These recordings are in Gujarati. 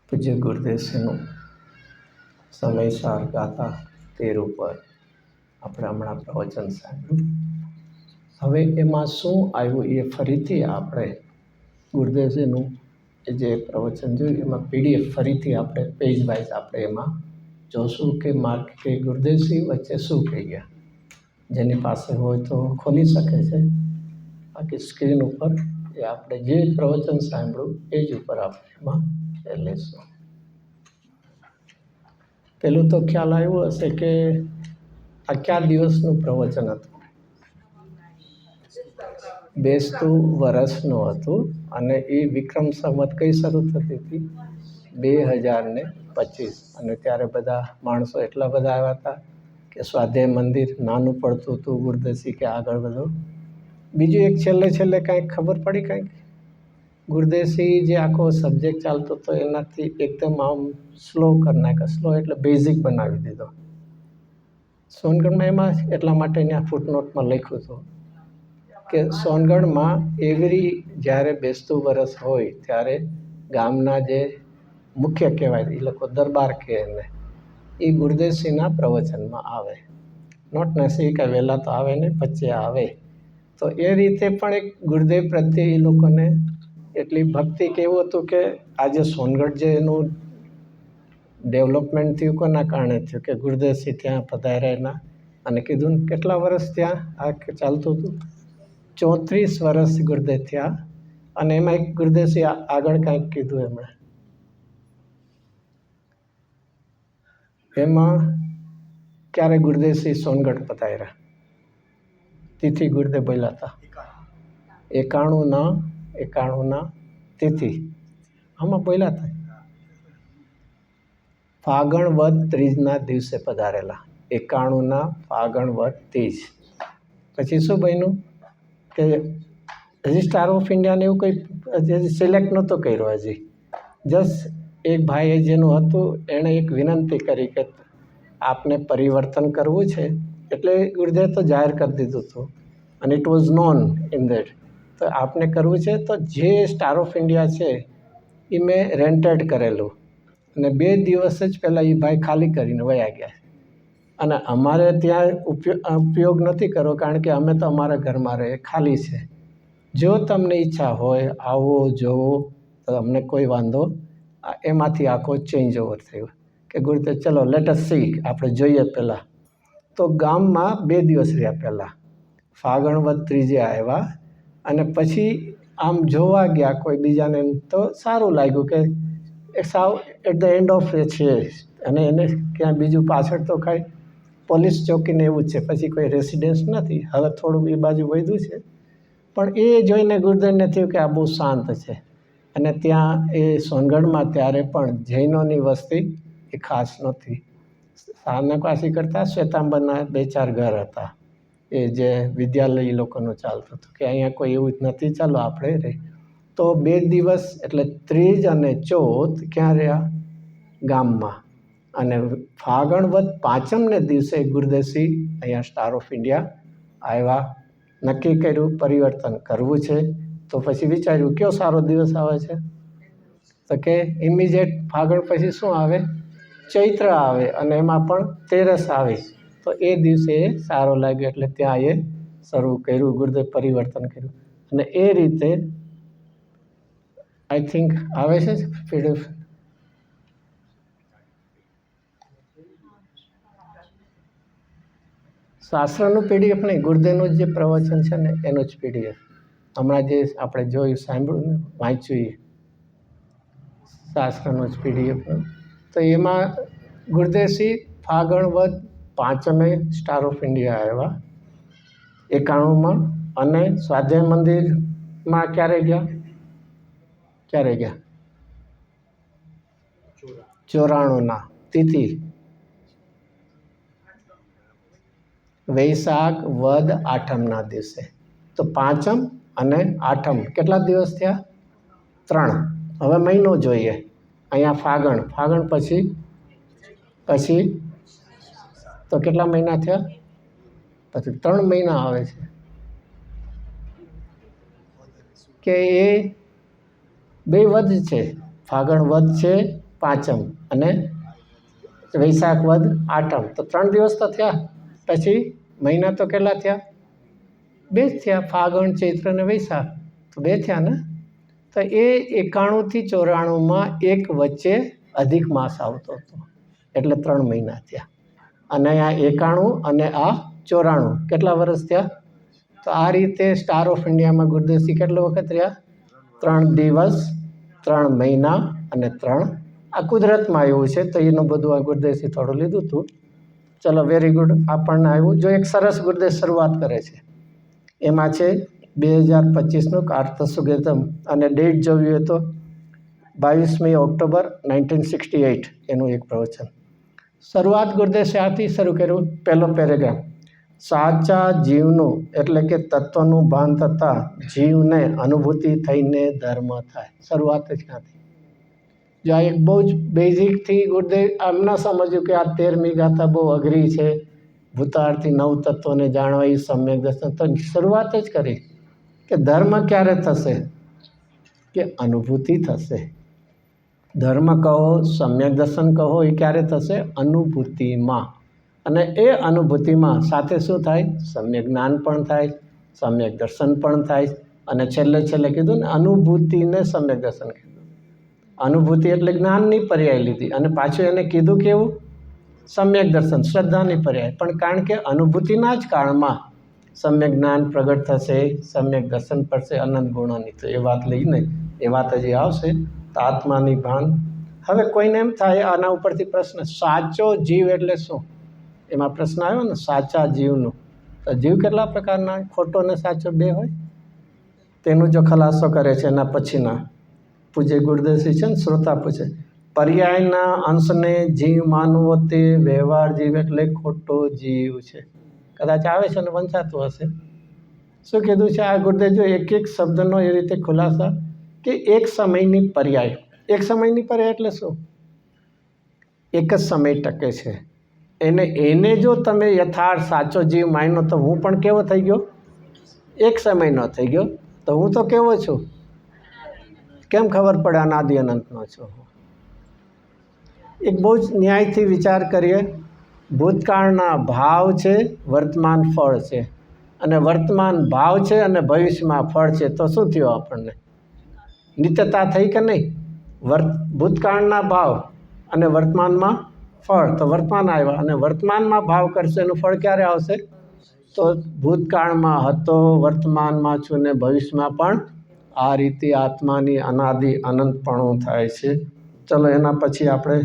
પૂજ્ય ગુરુદેવશ્રીનું સમયસાર ગાથા 13 ઉપર આપણે હમણાં પ્રવચન સાંભળ્યું. હવે એમાં શું આવ્યું એ ફરીથી આપણે ગુરુદેવશ્રીનું જે પ્રવચન જોયું એમાં PDF ફરીથી આપણે પેજ વાઇઝ આપણે એમાં જોશું કે માર્ક કે ગુરુદેવશ્રી વચ્ચે શું કહી ગયા. જેની પાસે હોય તો ખોલી શકે છે. બાકી સ્ક્રીન ઉપર એ આપણે જે પ્રવચન સાંભળ્યું એ જ ઉપર આપણે એમાં લેશું. પેલું તો ખ્યાલ આવ્યો હશે કે આ કયા દિવસનું પ્રવચન હતું? બેસતું વર્ષનું હતું અને એ વિક્રમ સંવત કઈ શરૂ થતી હતી? 2025. અને ત્યારે બધા માણસો એટલા બધા આવ્યા હતા કે સ્વાધ્યાય મંદિર નાનું પડતું હતું. ગુરુદેવશ્રી કે આગળ વધો. બીજું એક છેલ્લે કાંઈક ખબર પડી કાંઈક ગુરુદેવશ્રી જે આખો સબ્જેક્ટ ચાલતો હતો એનાથી એકદમ આમ સ્લો કરી નાખ્યો. સ્લો એટલે બેઝિક બનાવી દીધો. સોનગઢમાં એમાં એટલા માટે ત્યાં ફૂટનોટમાં લખ્યું હતું કે સોનગઢમાં જ્યારે બેસતું વરસ હોય ત્યારે ગામના જે મુખ્ય કહેવાય એ લોકો દરબાર કહે એને, એ ગુરુદેવશ્રીના પ્રવચનમાં આવે. નોટ નેસેસરી કે વહેલા તો આવે ને વચ્ચે આવે. તો એ રીતે પણ એક ગુરુદેવ પ્રત્યે એ લોકોને એટલી ભક્તિ કેવું હતું કે આજે સોનગઢ જે એનું ડેવલપમેન્ટ થયું કોના કારણે થયું કે ગુરુદેવશ્રી ત્યાં પધાર્યા એના અને કીધું ને કેટલા વર્ષ ત્યાં આ ચાલતું હતું? 34 વર્ષ ગુરુદેવ થયા. અને એમાં એક ગુરુદેવશ્રી આગળ કાંઈક કીધું એમણે. એમાં ક્યારે ગુરુદેવશ્રી સોનગઢ પધાર્યા? તિથિ ગુરુદેવ બોલ્યા હતા 91 તિથિ આમાં બોલ્યા હતા. ફાગણ વદ ત્રીજના દિવસે પધારેલા. 91 ફાગણ વદ ત્રીજ. પછી શું બન્યું કે હજી સ્ટાર ઓફ ઇન્ડિયાને એવું કંઈ સિલેક્ટ નહોતો કર્યો હજી. જસ્ટ એક ભાઈએ જેનું હતું એણે એક વિનંતી કરી કે આપને પરિવર્તન કરવું છે. એટલે ગુરુદેવ તો જાહેર કરી દીધું હતું અને it was non in that. તો આપને કરવું છે તો જે સ્ટાર ઓફ ઇન્ડિયા છે એ મેં રેન્ટેડ કરેલું અને 2 દિવસ જ પહેલાં એ ભાઈ ખાલી કરીને વયા ગયા. અને અમારે ત્યાં ઉપયોગ નથી કરવો કારણ કે અમે તો અમારા ઘરમાં રહે ખાલી છે. જો તમને ઈચ્છા હોય આવો જોવો તો અમને કોઈ વાંધો. એમાંથી આખો ચેન્જ ઓવર થયો કે ગુરુદેવ ચલો લેટ અસ સી, આપણે જોઈએ પહેલાં. તો ગામમાં 2 દિવસ રહ્યા પહેલાં. ફાગણ વદ ત્રીજે આવ્યા અને પછી આમ જોવા ગયા કોઈ બીજાને તો સારું લાગ્યું કે સાવ એટ ધ એન્ડ ઓફ છે અને એને ક્યાં બીજું પાછળ તો કાંઈ પોલીસ ચોકીને એવું જ છે. પછી કોઈ રેસિડેન્સ નથી. હવે થોડું એ બાજુ વધ્યું છે પણ એ જોઈને ગુરુદેવને થયું કે આ બહુ શાંત છે. અને ત્યાં એ સોનગઢમાં ત્યારે પણ જૈનોની વસ્તી એ ખાસ નહોતી. સાનકાશી કરતાં શ્વેતાંબરના 2-4 ઘર હતા. એ જે વિદ્યાલય એ લોકોનું ચાલતું હતું કે અહીંયા કોઈ એવું જ નથી, ચાલો આપણે રહી. તો 2 દિવસ એટલે ત્રીજ અને ચોથ ક્યાં રહ્યા? ગામમાં. અને ફાગણ વદ પાંચમને દિવસે ગુરુદેવશ્રી અહીંયા સ્ટાર ઓફ ઇન્ડિયા આવ્યા. નક્કી કર્યું પરિવર્તન કરવું છે. તો પછી વિચાર્યું કયો સારો દિવસ આવે છે? તો કે ઇમિડિયેટ ફાગણ પછી શું આવે? ચૈત્ર આવે અને એમાં પણ તેરસ આવે. તો એ દિવસે સારો લાગ્યો એટલે ત્યાં એ શરૂ કર્યું. ગુરુદેવ પરિવર્તન કર્યું અને એ રીતે આઈ થિંક આવે છે PDF. શાસ્ત્રનું PDF નહીં, ગુરુદેવનું જે પ્રવચન છે ને એનું જ PDF. હમણાં જે આપણે જોયું સાંભળ્યું ને વાંચ્યું એ શાસ્ત્રનું જ PDF. તો એમાં ગુરુદેવશ્રી ફાગણ વદ પાંચમે સ્ટાર ઓફ ઇન્ડિયા આવ્યા 91માં. અને સ્વાધ્યાય મંદિરમાં ક્યારે ગયા? 94ના તિથિ વૈશાખ વદ આઠમના દિવસે. તો પાંચમ અને આઠમ કેટલા દિવસ થયા? 3. હવે મહિનો જોઈએ. અહીંયા ફાગણ પછી તો કેટલા મહિના થયા? પછી 3 મહિના આવે છે કે એ 2 વધ છે. ફાગણ વધ છે પાંચમ અને વૈશાખ વદ આઠમ, તો 3 દિવસ તો થયા. પછી મહિના તો કેટલા થયા? 2 જ થયા, ફાગણ ચૈત્ર અને વૈશાખ, તો 2 થયા ને. તો એ 91 થી 94માં એક વચ્ચે અધિક માસ આવતો હતો, એટલે 3 મહિના થયા. અને આ 91 અને આ 94 કેટલા વર્ષ થયા? તો આ રીતે સ્ટાર ઓફ ઇન્ડિયામાં ગુરુદેવસિંહ કેટલો વખત રહ્યા? 3 દિવસ, 3 મહિના અને 3. આ કુદરતમાં આવ્યું છે, તો એનું બધું આ ગુરુદેવસિંહ થોડું લીધું હતું. ચલો, વેરી ગુડ, આપણને આવ્યું. જો એક સરસ ગુરુદેવ શરૂઆત કરે છે, એમાં છે 2025નું કાર્તક સુગેતમ, અને ડેટ જોવી હોય તો 22મી ઓક્ટોબર 1968 એનું એક પ્રવચન. શરૂઆત ગુરુદેવ શાથી શરૂ કર્યું? પહેલો પેરેગ્રાફ, સાચા જીવનું એટલે કે તત્વનું ભાન થતાં જીવને અનુભૂતિ થઈને ધર્મ થાય. શરૂઆત જ ક્યાંથી? જો આ એક બહુ જ બેઝિકથી ગુરુદેવ આમ ન સમજ્યું કે આ 13મી ગાથા બહુ અઘરી છે, ભૂતાર્થી 9 તત્વોને જાણવા, એ સમ્યક દર્શન. તો શરૂઆત જ કરી કે ધર્મ ક્યારે થશે? કે અનુભૂતિ થશે. ધર્મ કહો, સમ્યક દર્શન કહો, એ ક્યારે થશે? અનુભૂતિમાં. અને એ અનુભૂતિમાં સાથે શું થાય? સમ્યક જ્ઞાન પણ થાય, સમ્યક દર્શન પણ થાય. અને છેલ્લે કીધું ને, અનુભૂતિને સમ્યક દર્શન કીધું. અનુભૂતિ એટલે જ્ઞાનની પર્યાય લીધી, અને પાછું એને કીધું કેવું? સમ્યક દર્શન, શ્રદ્ધાની પર્યાય. પણ કારણ કે અનુભૂતિના જ કાળમાં સમ્યક જ્ઞાન પ્રગટ થશે, સમ્યક દર્શન પડશે અનંત ગુણોની. તો એ વાત લઈને એ વાત હજી આવશે. તો આત્માની ભાન. હવે કોઈને એમ થાય આના ઉપરથી પ્રશ્ન, સાચો જીવ એટલે શું? એમાં પ્રશ્ન આવ્યો ને, સાચા જીવનું. તો જીવ કેટલા પ્રકારના? ખોટો ને સાચો 2 હોય. તેનું જો ખલાસો કરે છે એના પછીના પૂજ્ય ગુરુદેવસિંહ છે ને, શ્રોતા પૂછે, પર્યાયના અંશને જીવ માનવો તે વ્યવહાર જીવ એટલે ખોટો જીવ છે. કદાચ આવે છે ને વંચાતું હશે. શું કીધું છે આ ગુરુદેવ? જો એક શબ્દનો એ રીતે ખુલાસા કે એક સમયની પર્યાય. એક સમયની પર્યાય એટલે શું? એક જ સમય ટકે છે. એને જો તમે યથાર્થ સાચો જીવ માન્યો, તો હું પણ કેવો થઈ ગયો? એક સમયનો થઈ ગયો. તો હું તો કેવો છું? કેમ ખબર પડે? અનાદિ અનંતનો છું. એક બહુ જ ન્યાયથી વિચાર કરીએ. ભૂતકાળના ભાવ છે, વર્તમાન ફળ છે, અને વર્તમાન ભાવ છે અને ભવિષ્યમાં ફળ છે. તો શું થયું આપણને? નિત્યતા થઈ કે નહીં? ભૂતકાળના ભાવ અને વર્તમાનમાં ફળ. તો વર્તમાન આવ્યા, અને વર્તમાનમાં ભાવ કરશે, એનું ફળ ક્યારે આવશે? તો ભૂતકાળમાં હતો, વર્તમાનમાં છું ને ભવિષ્યમાં પણ. આ રીતે આત્માની અનાદિ અનંતપણું થાય છે. ચલો, એના પછી આપણે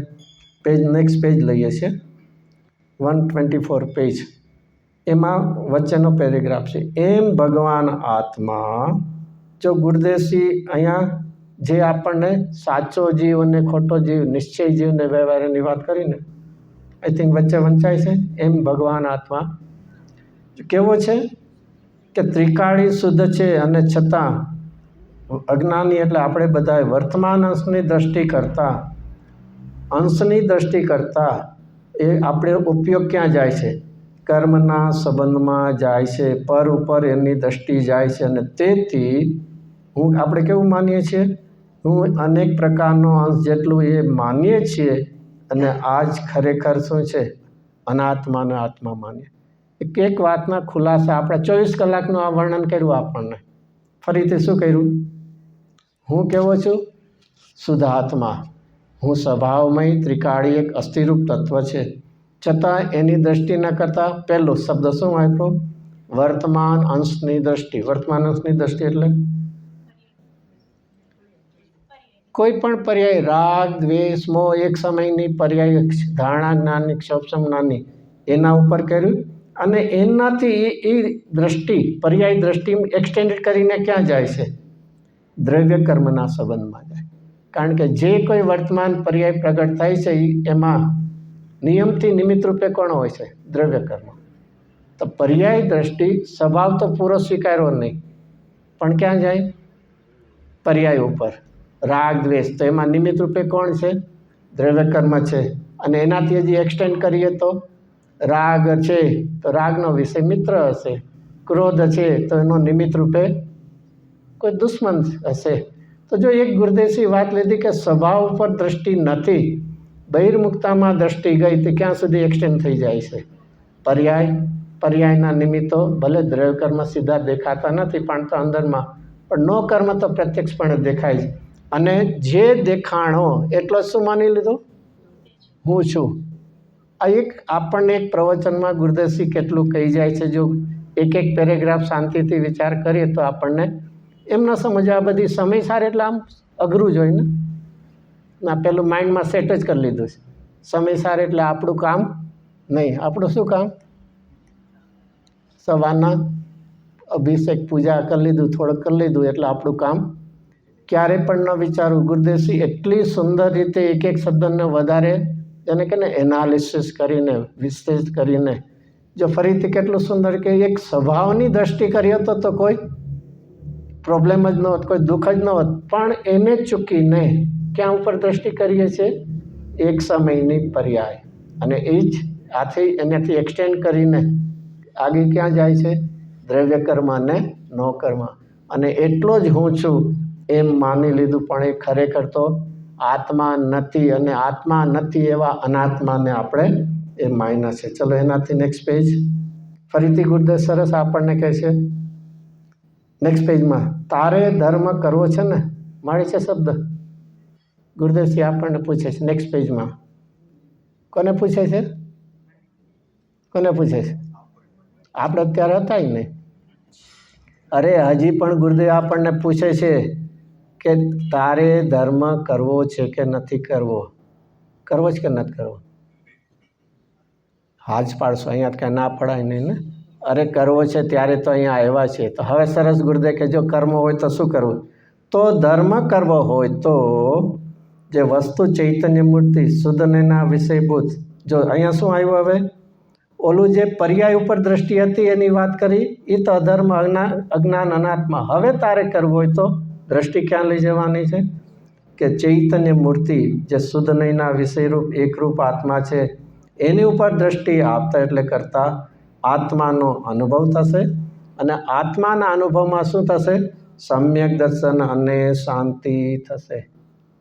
નેક્સ્ટ પેજ લઈએ છીએ, 124 પેજ. એમાં વચ્ચેનો પેરેગ્રાફ છે, એમ ભગવાન આત્મા. જો ગુરુદેવસિંહ અહીંયા જે આપણને સાચો જીવ અને ખોટો જીવ, નિશ્ચય જીવ ને વ્યવહારની વાત કરીને, આઈ થિંક વચ્ચે વંચાય છે. એમ ભગવાન આત્મા કેવો છે? કે ત્રિકાળી શુદ્ધ છે, અને છતાં અજ્ઞાની એટલે આપણે બધા વર્તમાન અંશની દ્રષ્ટિ કરતાં એ આપણે ઉપયોગ ક્યાં જાય છે? કર્મના સંબંધમાં જાય છે, પર ઉપર એની દ્રષ્ટિ જાય છે. અને તેથી આપણે કેવું માનીએ છીએ? હું અનેક પ્રકારનો અંશ જેટલું એ માનીએ છીએ, અને આ જ ખરેખર શું છે? અનાત્માને આત્મા માનીએ. એક વાતના ખુલાસા આપણે 24 કલાકનું આ વર્ણન કર્યું. આપણને ફરીથી શું કર્યું? હું કેવો છું? શુદ્ધ આત્મા. હું સ્વભાવમય ત્રિકાળી એક અસ્થિરૂપ તત્વ છે. છતાં એની દ્રષ્ટિ ન કરતાં પહેલો શબ્દ શું વાપરો? વર્તમાન અંશની દ્રષ્ટિ. વર્તમાન અંશની દ્રષ્ટિ એટલે કોઈ પણ પર્યાય, રાગ, દ્વેષ, મોહ, એક સમયની પર્યાય, ધારણા જ્ઞાનની, ક્ષોભ જ્ઞાનની, એના ઉપર કર્યું. અને એનાથી એ દ્રષ્ટિ, પર્યાય દ્રષ્ટિ એક્સટેન્ડ કરીને ક્યાં જાય છે? દ્રવ્ય કર્મના સંબંધમાં જાય. કારણ કે જે કોઈ વર્તમાન પર્યાય પ્રગટ થાય છે, એમાં નિયમથી નિમિત્ત રૂપે કોણ હોય છે? દ્રવ્ય કર્મ. તો પર્યાય દ્રષ્ટિ સ્વભાવ તો પૂરો સ્વીકાર્યો નહીં, પણ ક્યાં જાય? પર્યાય ઉપર. રાગ, દ્વેષ, તો એમાં નિમિત્ત રૂપે કોણ છે? દ્રવ્ય કર્મ છે. અને એનાથી હજી એક્સટેન્ડ કરીએ તો રાગ છે, તો રાગનો વિષય મિત્ર હશે. ક્રોધ છે, તો એનો નિમિત્ત રૂપે કોઈ દુશ્મન હશે. તો જો એક ગુરુદેવસિંહ વાત લીધી કે સ્વભાવ ઉપર દ્રષ્ટિ નથી, બહિર્મુખતામાં દ્રષ્ટિ ગઈ તો ક્યાં સુધી એક્સટેન્ડ થઈ જાય છે? પર્યાયના નિમિત્તો ભલે દ્રવ્ય કર્મ સીધા દેખાતા નથી પણ તો અંદરમાં, પણ નો કર્મ તો પ્રત્યક્ષપણે દેખાય છે. અને જે દેખાણો એટલો શું માની લીધો? હું છું. આ એક આપણને એક પ્રવચનમાં ગુરુદેવસિંહ કેટલું કહી જાય છે. જો એક એક પેરેગ્રાફ શાંતિથી વિચાર કરીએ તો આપણને એમ ન સમજવા, આ બધી સમયસાર એટલે આમ અઘરું જ હોય ને. ના પેલું માઇન્ડમાં સેટ જ કરી લીધું છે. સમયસાર એટલે આપણું કામ નહીં. આપણું શું કામ? સવારના અભિષેક પૂજા કરી લીધું, થોડુંક કરી લીધું એટલે આપણું કામ. ક્યારે પણ ન વિચારવું. ગુરુદેવસિંહ એટલી સુંદર રીતે એક એક શબ્દને વધારે એને કે ને એનાલિસિસ કરીને, વિશ્લેષ કરીને, જો ફરીથી કેટલું સુંદર કે એક સ્વભાવની દ્રષ્ટિ કરી હતો તો કોઈ પ્રોબ્લેમ જ ન હોત, કોઈ દુઃખ જ ન હોત. પણ એને ચૂકીને ક્યાં ઉપર દ્રષ્ટિ કરીએ છીએ? એક સમયની પર્યાય. અને એ જ આથી એનાથી એક્સટેન્ડ કરીને આગળ ક્યાં જાય છે? દ્રવ્ય કર્મ અને નો કર્મ. અને એટલો જ હું છું એમ માની લીધું, પણ એ ખરેખર તો આત્મા નથી. અને આત્મા નથી એવા અનાત્માને આપણે એ માન્યા છે. ચલો એનાથી નેક્સ્ટ પેજ. ફરીથી ગુરુદેવ સરસ આપણને કહે છે નેક્સ્ટ પેજમાં, તારે ધર્મ કરવો છે ને, મળે છે શબ્દ. ગુરુદેવસિંહ આપણને પૂછે છે નેક્સ્ટ પેજમાં. કોને પૂછે છે? કોને પૂછે છે? આપણે અત્યારે હતા જ નહીં. અરે હજી પણ ગુરુદેવ આપણને પૂછે છે કે તારે ધર્મ કરવો છે કે નથી કરવો? કરવો છે કે નથી કરવો? હાજ પાડશો. અહીંયા કાંઈ ના પડાય નહીં ને. અરે કરવો છે ત્યારે તો અહીંયા આવ્યા છે. તો હવે સરસ ગુરુદેવ કે જો કર્મ હોય તો શું કરવું? તો ધર્મ કરવો હોય તો જે વસ્તુ ચૈતન્ય મૂર્તિ શુદ્ધ નૈના વિષયભૂત, જો અહીંયા શું આવ્યું હવે? ઓલું જે પર્યાય ઉપર દ્રષ્ટિ હતી એની વાત કરી, એ તો અધર્મ, અજ્ઞાન, અનાત્મા. હવે તારે કરવું હોય તો દ્રષ્ટિ ક્યાં લઈ જવાની છે? કે ચૈતન્ય મૂર્તિ જે શુદ્ધ નૈના વિષયરૂપ એકરૂપ આત્મા છે એની ઉપર દ્રષ્ટિ આપતા એટલે કરતા આત્માનો અનુભવ થશે. અને આત્માના અનુભવમાં શું થશે? સમ્યક દર્શન અને શાંતિ થશે.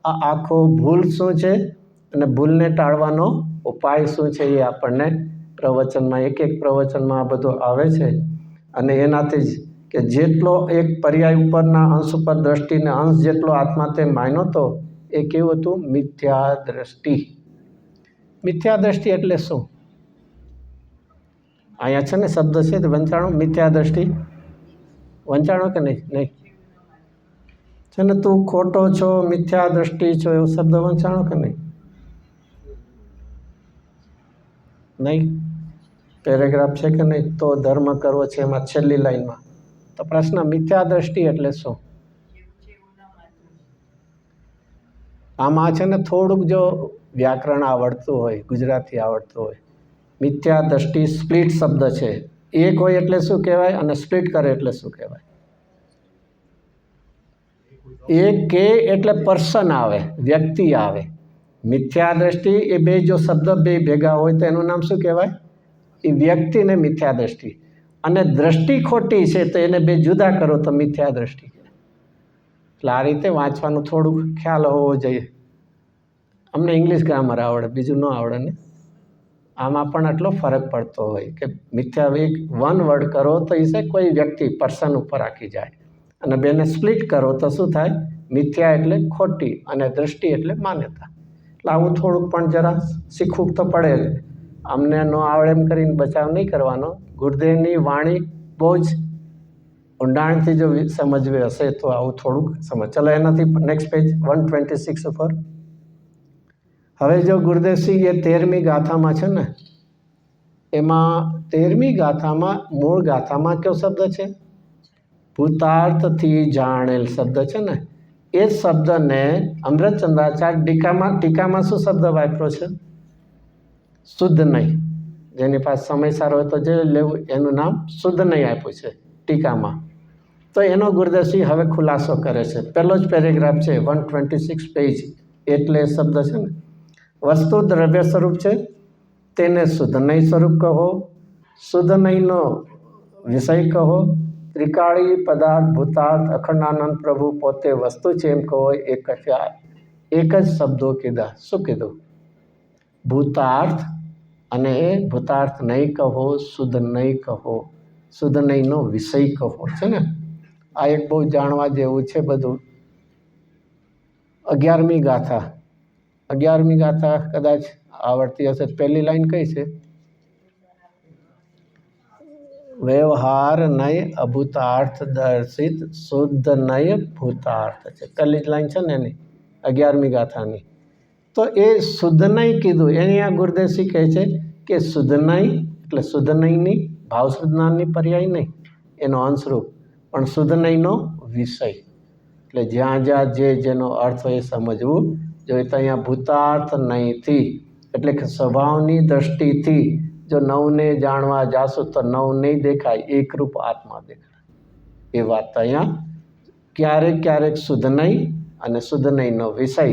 આ આખો ભૂલ શું છે અને ભૂલને ટાળવાનો ઉપાય શું છે એ આપણને પ્રવચનમાં, એક એક પ્રવચનમાં આ બધું આવે છે. અને એનાથી જ કે જેટલો એક પર્યાય ઉપરના અંશ ઉપર દ્રષ્ટિને અંશ જેટલો આત્મા તે માન્યો હતો એ કેવું હતું? મિથ્યા દ્રષ્ટિ. મિથ્યા દ્રષ્ટિ એટલે શું? અહીંયા છે ને શબ્દ છે વંચાણો. મિથ્યા દ્રષ્ટિ વંચાણો કે નહીં? નહીં છે ને, તું ખોટો છો, મિથ્યા દ્રષ્ટિ છો, એવો શબ્દ વંચાણો કે નહીં? નહીં. પેરેગ્રાફ છે કે નહીં? તો ધર્મ કરવો છે એમાં છેલ્લી લાઈનમાં. તો પ્રશ્ન, મિથ્યા દ્રષ્ટિ એટલે શું? આમાં છે ને થોડુંક જો વ્યાકરણ આવડતું હોય, ગુજરાતી આવડતું હોય. મિથ્યા દ્રષ્ટિ સ્પ્લિટ શબ્દ છે. એક હોય એટલે શું કહેવાય અને સ્પ્લિટ કરે એટલે શું કહેવાય? એક કે એટલે પર્સન આવે, વ્યક્તિ આવે. મિથ્યા દ્રષ્ટિ એ બે જો શબ્દ બે ભેગા હોય તો એનું નામ શું કહેવાય? એ વ્યક્તિને મિથ્યા દ્રષ્ટિ. અને દ્રષ્ટિ ખોટી છે તો એને બે જુદા કરો તો મિથ્યા દ્રષ્ટિ. એટલે આ રીતે વાંચવાનું થોડુંક ખ્યાલ હોવો જોઈએ. અમને ઇંગ્લિશ ગ્રામર આવડે, બીજું ન આવડે ને. આમાં પણ આટલો ફરક પડતો હોય કે મિથ્યા એક વન વર્ડ કરો તો એ છે કોઈ વ્યક્તિ, પર્સન ઉપર રાખી જાય. અને બેને સ્પ્લિટ કરો તો શું થાય? મિથ્યા એટલે ખોટી અને દ્રષ્ટિ એટલે માન્યતા. એટલે આવું થોડુંક પણ જરા શીખવું તો પડે. અમને ન આવડે એમ કરીને બચાવ નહીં કરવાનો. ગુરુદેવની વાણી બહુ જ ઊંડાણથી જો સમજવી હશે તો આવું થોડુંક સમજ. ચલો એનાથી નેક્સ્ટ પેજ 126 ઉપર. હવે જો ગુરુદેવસિંહ એ 13મી ગાથામાં છે ને, એમાં 13મી ગાથામાં મૂળ ગાથામાં કયો શબ્દ છે? ભૂતાર્થથી જાણેલ શબ્દ છે ને, એ શબ્દને અમૃતચંદ્રાચાર્ય ટીકામાં શું શબ્દ વાપર્યો છે? શુદ્ધ નહીં. જેની પાસે સમય સારો હોય તો જે લેવું, એનું નામ શુદ્ધ નહીં આપ્યું છે ટીકામાં. તો એનો ગુરુદેવસિંહ હવે ખુલાસો કરે છે. પહેલો જ પેરેગ્રાફ છે 126 પેજ. એટલે શબ્દ છે ને, વસ્તુ દ્રવ્ય સ્વરૂપ છે તેને શુદ્ધ નહીં સ્વરૂપ કહો, શુદ્ધ નહીંનો વિષય કહો, ત્રિકાળી પદાર્થ ભૂતાર્થ અખંડાનંદ પ્રભુ પોતે વસ્તુ છે એમ કહો એક જ શબ્દો કીધા. શું કીધું? ભૂતાર્થ અને ભૂતાર્થ નહીં કહો, શુદ્ધ નહીં કહો, શુદ્ધ નહીંનો વિષય કહો છે ને. આ એક બહુ જાણવા જેવું છે બધું. 11મી ગાથા કદાચ આવડતી હશે. પહેલી લાઈન કઈ છે? વ્યવહાર નય અભૂતાર્થ દર્શિત શુદ્ધ નય ભૂતાર્થ છે. પહેલી જ લાઈન છે ને એની 11મી ગાથાની. તો એ શુદ્ધ નય કીધું એની આ ગુરુદેવસિંહ કહે છે કે શુદ્ધ નય એટલે શુદ્ધ નયની ભાવ શુદ્ધનાની પર્યાય નહીં, એનો અંશરૂપ, પણ શુદ્ધ નયનો વિષય. એટલે જ્યાં જ્યાં જેનો અર્થ હોય એ સમજવું જોઈએ. તો અહીંયા ભૂતાર્થ નહીંથી એટલે કે સ્વભાવની દ્રષ્ટિથી જો નવને જાણવા જાશું તો નવ નહીં દેખાય, એકરૂપ આત્મા દેખાય. એ વાત અહીંયા ક્યારેક ક્યારેક શુદ્ધ નહીં અને શુદ્ધ નહીંનો વિષય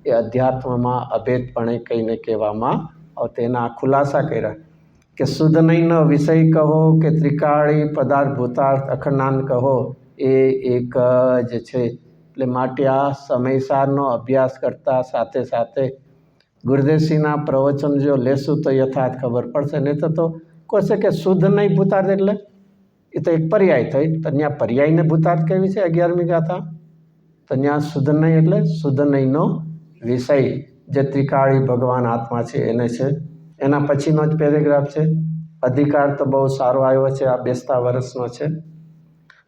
એ અધ્યાત્મમાં અભેદપણે કહીને કહેવામાં આવતો. એના ખુલાસા કર્યા કે શુદ્ધ નહીંનો વિષય કહો કે ત્રિકાળી પદાર્થ ભૂતાર્થ અખંડાનંદ કહો એ એક જ છે. એટલે માટે આ સમયસારનો અભ્યાસ કરતા સાથે સાથે ગુરુદેવસિંહના પ્રવચન જો લેશું તો યથાર્થ ખબર પડશે. નહીં તો કહે કે શુદ્ધ નહીં ભૂતાર્થ એટલે એ તો એક પર્યાય થઈ. તો ત્યાં પર્યાયને ભૂતાર્થ કેવી છે 11મી ગાથા? તો ત્યાં શુદ્ધ નહીં એટલે શુદ્ધ નહીંનો વિષય જે ત્રિકાળી ભગવાન આત્મા છે એને છે. એના પછીનો જ પેરેગ્રાફ છે. અધિકાર તો બહુ સારો આવ્યો છે, આ બેસતા વર્ષનો છે.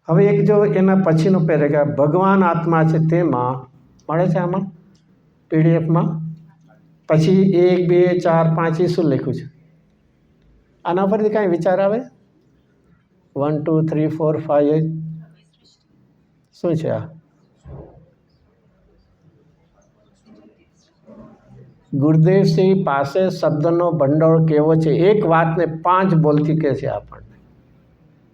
હવે એક જો એના પછીનો પેરેગ્રાફ ભગવાન આત્મા છે તેમાં મળે છે આમાં પીડીએફમાં. પછી 1, 2, 4, 5 શું લખ્યું છે? આના પરથી કાંઈ વિચાર આવે? 1, 2, 3, 4, 5 શું છે આ? ગુરુદેવસિંહ પાસે શબ્દનો ભંડોળ કેવો છે? એક વાતને 5 બોલથી કહે છે આપણને.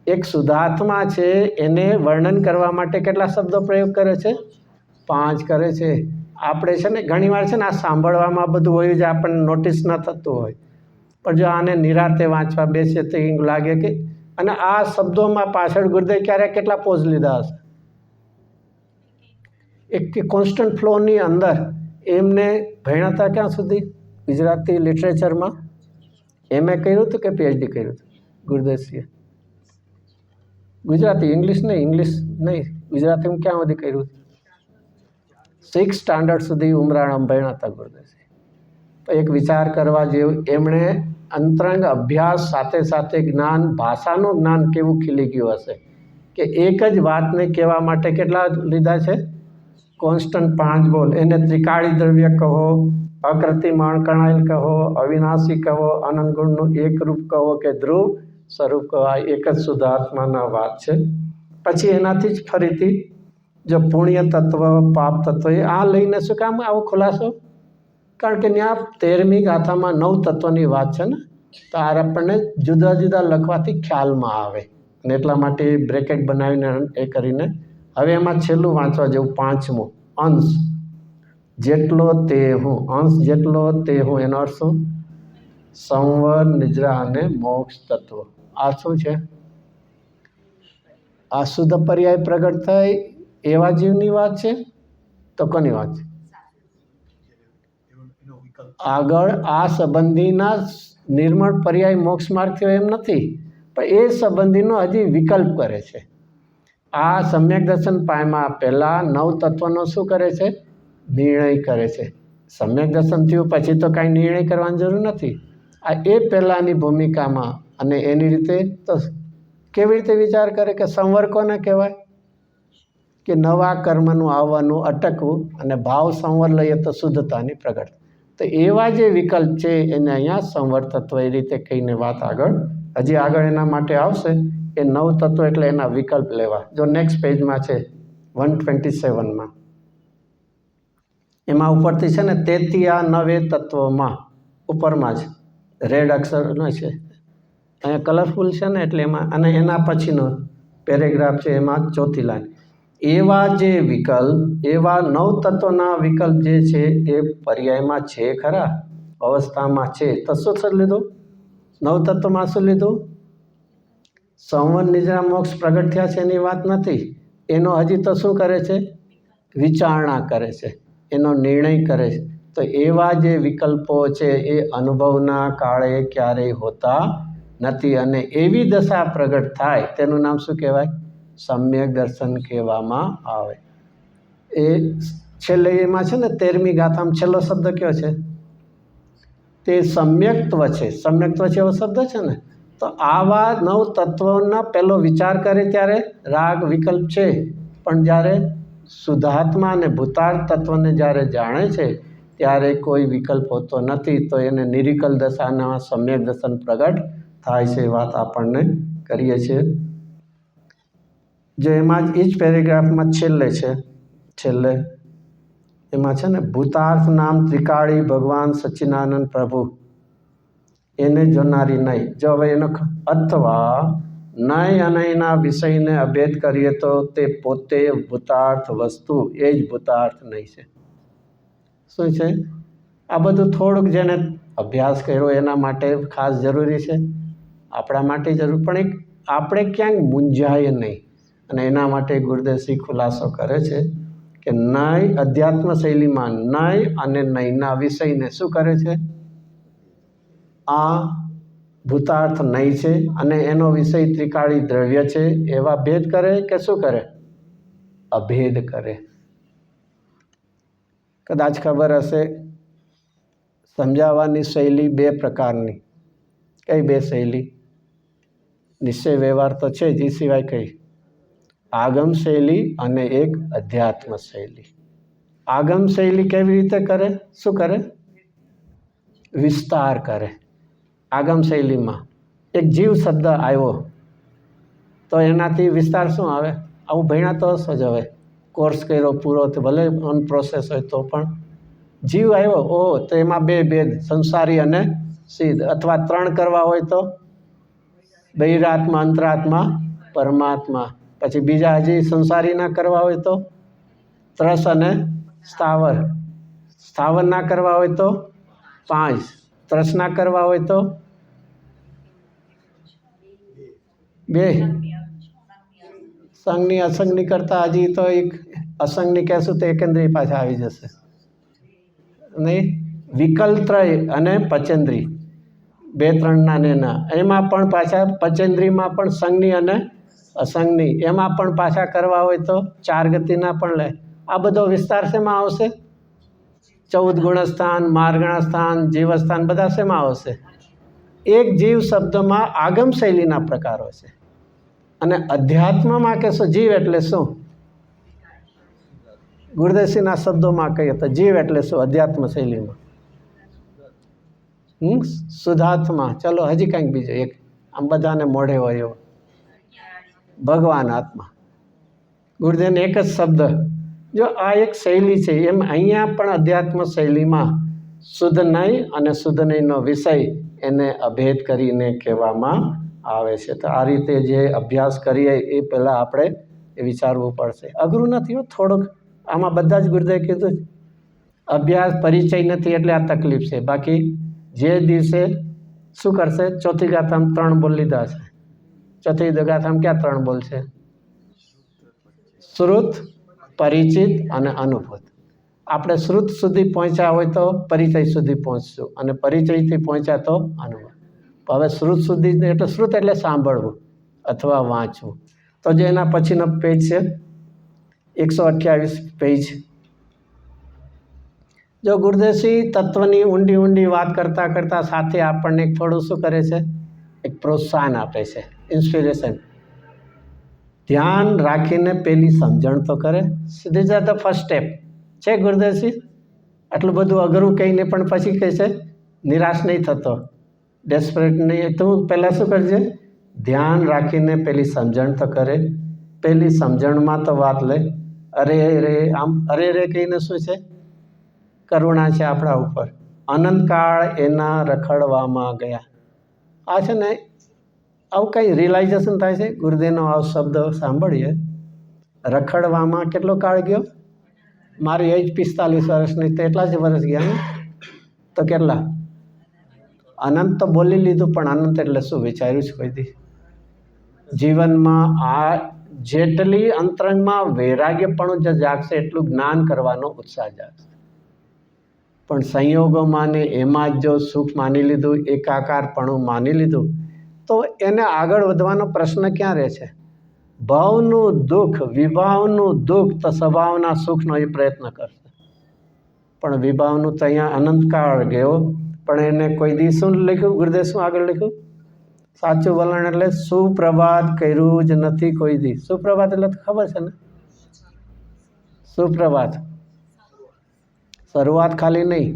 એક શુદ્ધાત્મા છે એને વર્ણન કરવા માટે કેટલા શબ્દો પ્રયોગ કરે છે? 5 કરે છે. આપણે છે ને ઘણીવાર છે ને આ સાંભળવામાં બધું હોય જ આપણને નોટિસ ન થતું હોય, પણ જો આને નિરાતે વાંચવા બેસે તો એવું લાગે કે અને આ શબ્દોમાં પાછળ ગુરુદેવ ક્યારેક કેટલા પોઝ લીધા હશે. એક કોન્સ્ટન્ટ ફ્લોની અંદર એમને ભણ્યા હતા ક્યાં સુધી? ગુજરાતી લિટરેચરમાં MA કર્યું હતું કે PhD કર્યું હતું ગુરુદેવસિંહે? ગુજરાતી, ઇંગ્લિશ નહીં ગુજરાતીમાં ક્યાં સુધી કર્યું? 6 સ્ટાન્ડર્ડ સુધી ઉમરાળામાં ભણ્યા હતા ગુરુદેવસિંહ. તો એક વિચાર કરવા જેવું, એમણે અંતરંગ અભ્યાસ સાથે સાથે જ્ઞાન, ભાષાનું જ્ઞાન કેવું ખીલી ગયું હશે કે એક જ વાતને કહેવા માટે કેટલા લીધા છે? કોન્સ્ટન્ટ 5 બોલ. એને ત્રિકાળી દ્રવ્ય કહો, અકૃત્રિમણ કણાયેલ કહો, અવિનાશી કહો, અનંત ગુણનું એકરૂપ કહો કે ધ્રુવ સ્વરૂપ કહો. આ એક જ શુદ્ધાત્માના વાત છે. પછી એનાથી જ ફરીથી જો પુણ્ય તત્વ, પાપ તત્વ એ આ લઈને શું કામ આવો ખુલાસો? કારણ કે ત્યાં 13મી ગાથામાં 9 તત્વની વાત છે ને, તો આ આપણને જુદા જુદા લખવાથી ખ્યાલમાં આવે અને એટલા માટે બ્રેકેટ બનાવીને એ કરીને હવે એમાં છેલ્લું વાંચવા જેવું 5મું અંશ જેટલો તે હું. અંશ જેટલો તે હું એનો અર્થ શું? સંવર, નિદ્રા અને મોક્ષ તત્વ. આ શું છે? આ શુદ્ધ પર્યાય પ્રગટ થાય એવા જીવની વાત છે. તો કોની વાત છે? આગળ આ સંબંધીના નિર્મળ પર્યાય મોક્ષ માર્ગ થયો એમ નથી, પણ એ સંબંધીનો હજી વિકલ્પ કરે છે. આ સમ્યક દર્શન પામ્યા પહેલાં 9 તત્વનો શું કરે છે? નિર્ણય કરે છે. સમ્યક દર્શન થયું પછી તો કાંઈ નિર્ણય કરવાની જરૂર નથી. આ એ પહેલાંની ભૂમિકામાં અને એની રીતે તો કેવી રીતે વિચાર કરે કે સંવર કોને કહેવાય? કે નવા કર્મનું આવવાનું અટકવું અને ભાવ સંવર લઈએ તો શુદ્ધતાની પ્રગટ. તો એવા જે વિકલ્પ છે એને અહીંયા સંવર તત્વ એ રીતે કહીને વાત આગળ હજી આગળ એના માટે આવશે. એ 9 તત્વ એટલે એના વિકલ્પ લેવા. જો નેક્સ્ટ પેજમાં છે 127માં, એમાં ઉપરથી છે ને તેથી આ 9 તત્વોમાં ઉપરમાં જ રેડ અક્ષરનો છે, અહીંયા કલરફુલ છે ને એટલે એમાં, અને એના પછીનો પેરેગ્રાફ છે એમાં 4થી લાઈન. એવા જે વિકલ્પ, એવા 9 તત્વના વિકલ્પ જે છે એ પર્યાયમાં છે ખરા, અવસ્થામાં છે. તો શું લીધું? 9 તત્વમાં શું લીધું? સંવત નિજરા મોક્ષ પ્રગટ થયા છે એની વાત નથી. એનો હજી તો શું કરે છે? વિચારણા કરે છે, એનો નિર્ણય કરે છે. તો એવા જે વિકલ્પો છે એ અનુભવના કાળે ક્યારેય હોતા નથી, અને એવી દશા પ્રગટ થાય તેનું નામ શું કહેવાય? સમ્યક દર્શન કહેવામાં આવે. એ છેલ્લે એમાં છે ને 13મી ગાથામાં છેલ્લો શબ્દ કયો છે? તે સમ્યક્ત્વ છે. સમ્યક્ત્વ છે એવો શબ્દ છે ને. તો આવા 9 તત્વોના પહેલો વિચાર કરે ત્યારે રાગ વિકલ્પ છે, પણ જ્યારે શુદ્ધાત્મા અને ભૂતાર્થ તત્વને જ્યારે જાણે છે ત્યારે કોઈ વિકલ્પ હોતો નથી. તો એને નિરિકલ દશાના સમ્યક દર્શન પ્રગટ થાય છે, વાત આપણને કરીએ છીએ. જો એમાં જ એ જ પેરેગ્રાફમાં છેલ્લે એમાં છે ને ભૂતાર્થ નામ ત્રિકાળી ભગવાન સચ્ચિદાનંદ પ્રભુ એને જોનારી નહીં. જો હવે એનો અથવા નહીં અને એના વિષયને અભેદ કરીએ તો તે પોતે ભૂતાર્થ વસ્તુ એ જ ભૂતાર્થ નહીં છે. શું છે આ બધું? થોડુંક જેને અભ્યાસ કર્યો એના માટે ખાસ જરૂરી છે, આપણા માટે જરૂર, પણ એક આપણે ક્યાંક મૂંઝાય નહીં. અને એના માટે ગુરુદેવશ્રી ખુલાસો કરે છે કે નય અધ્યાત્મ શૈલીમાં નય અને નયના વિષયને શું કરે છે? આ ભૂતાર્થ નહીં છે અને એનો વિષય ત્રિકાળી દ્રવ્ય છે એવા ભેદ કરે કે શું કરે? અભેદ કરે. કદાચ ખબર હશે, સમજાવવાની શૈલી 2 પ્રકારની. કઈ 2 શૈલી? નિશ્ચય વ્યવહાર તો છે જ, એ સિવાય કઈ? આગમ શૈલી અને એક અધ્યાત્મ શૈલી. આગમ શૈલી કેવી રીતે કરે? શું કરે? વિસ્તાર કરે. આગમ શૈલીમાં એક જીવ શબ્દ આવ્યો તો એનાથી વિસ્તાર શું આવે? આવું ભણ્યા તો હશો જ. હવે કોર્સ કર્યો પૂરો તો ભલે ઓન પ્રોસેસ હોય તો પણ જીવ આવ્યો, ઓહો, તો એમાં 2 ભેદ, સંસારી અને સિદ્ધ. અથવા 3 કરવા હોય તો બહિરાત્મા, અંતરાત્મા, પરમાત્મા. પછી બીજા હજી સંસારી ના કરવા હોય તો ત્રસ અને સ્થાવર. સ્થાવર ના કરવા હોય તો 5. ત્રસ ના કરવા હોય તો 2. સંઘની અસંગની કરતા હજી તો એક અસંગની કહેશું તો એકેન્દ્રિય પાછા આવી જશે નહીં. વિકલ્ત્રય અને પચેન્દ્રી 2-3 ના ને ના. એમાં પણ પાછા પચેન્દ્રીમાં પણ સંઘની અને અસંગની, એમાં પણ પાછા કરવા હોય તો 4 ગતિના પણ લે. આ બધો વિસ્તાર શેમાં આવશે? 14 ગુણસ્થાન, માર્ગણસ્થાન, જીવસ્થાન બધા શેમાં આવશે? એક જીવ શબ્દમાં આગમ શૈલીના પ્રકારો છે. અને અધ્યાત્મમાં કહેશો જીવ એટલે શું? ગુરુદેવશ્રીના શબ્દોમાં કહીએ તો જીવ એટલે શું અધ્યાત્મ શૈલીમાં? શુદ્ધાત્મા. ચલો હજી કંઈક બીજો એક, આમ બધાને મોઢે હોય એવો, ભગવાન આત્મા. ગુરુદેવને એક જ શબ્દ. જો આ એક શૈલી છે, એમ અહીંયા પણ અધ્યાત્મ શૈલીમાં શુદ્ધ નહીં અને શુદ્ધ નહીંનો વિષય એને અભેદ કરીને કહેવામાં આવે છે. તો આ રીતે જે અભ્યાસ કરીએ એ પહેલાં આપણે એ વિચારવું પડશે. અઘરું નથી હો થોડુંક. આમાં બધા જ ગુરુદેવે કીધું અભ્યાસ પરિચય નથી એટલે આ તકલીફ છે. બાકી જે દિવસે શું કરશે? ચોથી ગાથામાં 3 બોલ લીધા છે. ચોથી ગાથામાં ક્યાં 3 બોલ છે? શ્રુત, પરિચિત અને અનુભૂત. આપણે શ્રુત સુધી પહોંચ્યા હોય તો પરિચય સુધી પહોંચશું, અને પરિચયથી પહોંચ્યા તો અનુભવ. હવે શ્રુત સુધી એટલે શ્રુત એટલે સાંભળવું અથવા વાંચવું. તો જે એના પછીનો પેજ છે 128 પેજ. જો ગુરુદેવશ્રી તત્વની ઊંડી વાત કરતાં કરતાં સાથે આપણને થોડું શું કરે છે? એક પ્રોત્સાહન આપે છે, ઇન્સ્પિરેશન. ધ્યાન રાખીને પેલી સમજણ તો કરે. This are the first step છે ગુરુદેવશ્રી. આટલું બધું અઘરું કહીને પણ પછી કહે છે નિરાશ નહીં થતો, ડેસ્પરેટ નહીં. તું પહેલાં શું કરજે? ધ્યાન રાખીને પેલી સમજણ તો કરે. પેલી સમજણમાં તો વાત લે. અરે રે, આમ અરે રે કહીને શું છે? કરુણા છે આપણા ઉપર. અનંતકાળ એના રખડવામાં ગયા. આ છે ને આવું કંઈ રિયલાઇઝેશન થાય છે. ગુરુદેવનો આ શબ્દ સાંભળીએ, રખડવામાં કેટલો કાળ ગયો? મારી એજ 45 વર્ષની, તો એટલા જ વર્ષ ગયા ને. તો કેટલા? અનંત તો બોલી લીધું, પણ અનંત એટલે શું વિચાર્યું છે કોઈ દી? જીવનમાં આ જેટલી અંતરંગમાં વૈરાગ્યપણું જે જાગશે એટલું જ્ઞાન કરવાનો ઉત્સાહ જાગશે. પણ સંયોગોમાં ને એમાં જ જો સુખ માની લીધું, એકાકારપણું માની લીધું, તો એને આગળ વધવાનો પ્રશ્ન ક્યાં રહે છે? ભાવનું દુઃખ, વિભાવનું દુઃખ તો સ્વભાવના સુખનો એ પ્રયત્ન કરશે. પણ વિભાવનું તો અહીંયા અનંતકાળ ગયો, પણ એને કોઈ દી શું લખ્યું? ગુરુદેવ શું આગળ લખ્યું? સાચું વલણ એટલે સુપ્રભાત કર્યું જ નથી કોઈ દી. સુપ્રભાત એટલે ખબર છે ને? સુપ્રભાત શરૂઆત ખાલી નહીં,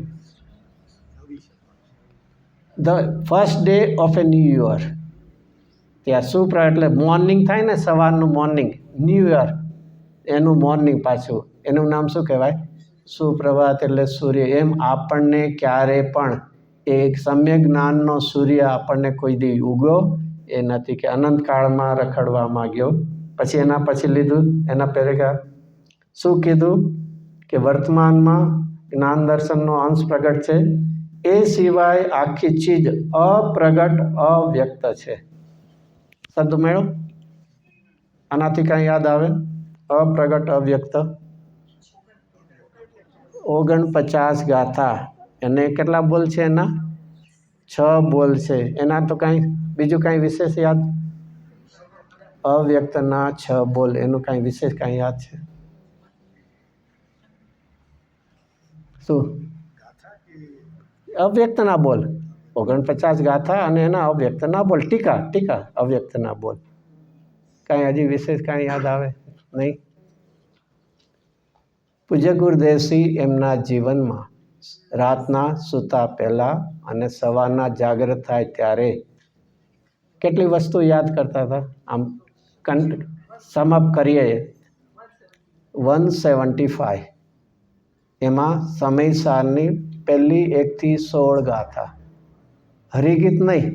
the first day of A new year. ત્યાં સુપ્રભાત એટલે મોર્નિંગ થાય ને, સવારનું મોર્નિંગ, ન્યૂ યર એનું મોર્નિંગ પાછું, એનું નામ શું કહેવાય? સુપ્રભાત એટલે સૂર્ય. એમ આપણને ક્યારે પણ એક સમ્યક જ્ઞાનનો સૂર્ય આપણને કોઈ દી ઉગ્યો એ નથી, કે અનંતકાળમાં રખડવા માંગ્યો. પછી એના પછી લીધું એના પેરેગ્રાફ શું કીધું? કે વર્તમાનમાં જ્ઞાન દર્શનનો અંશ પ્રગટ છે, એ સિવાય આખી ચીજ અપ્રગટ અવ્યક્ત છે. શબ્દ મેળો આનાથી કાંઈ યાદ આવે? અપ્રગટ અવ્યક્ત. 49 ગાથા, અને કેટલા બોલ છે એના? 6 બોલ છે. એના તો કાંઈ બીજું કાંઈ વિશેષ યાદ? અવ્યક્તના 6 બોલ, એનું કાંઈ વિશેષ કાંઈ યાદ છે? શું? અવ્યક્તના બોલ 49 ગાથા અને એના અવ્યક્તના બોલ, ટીકા અવ્યક્તના બોલ. કાંઈ હજી વિશેષ કાંઈ યાદ આવે નહીં? પૂજ્ય ગુરુદેવશ્રી એમના જીવનમાં રાતના સૂતા પહેલાં અને સવારના જાગૃત થાય ત્યારે કેટલી વસ્તુ યાદ કરતા હતા? આમ સમઅપ કરીએ 175. એમાં સમયસારની પહેલી 1 થી 16 ગાથા, હરિગીત નહીં,